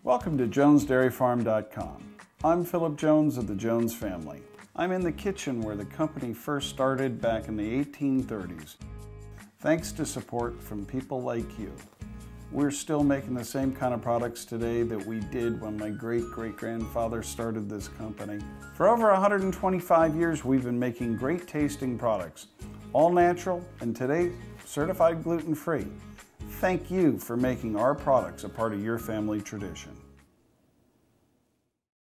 Welcome to JonesDairyFarm.com. I'm Philip Jones of the Jones family. I'm in the kitchen where the company first started back in the 1830s. Thanks to support from people like you. We're still making the same kind of products today that we did when my great-great-grandfather started this company. For over 125 years, we've been making great tasting products, all natural and today certified gluten-free. Thank you for making our products a part of your family tradition.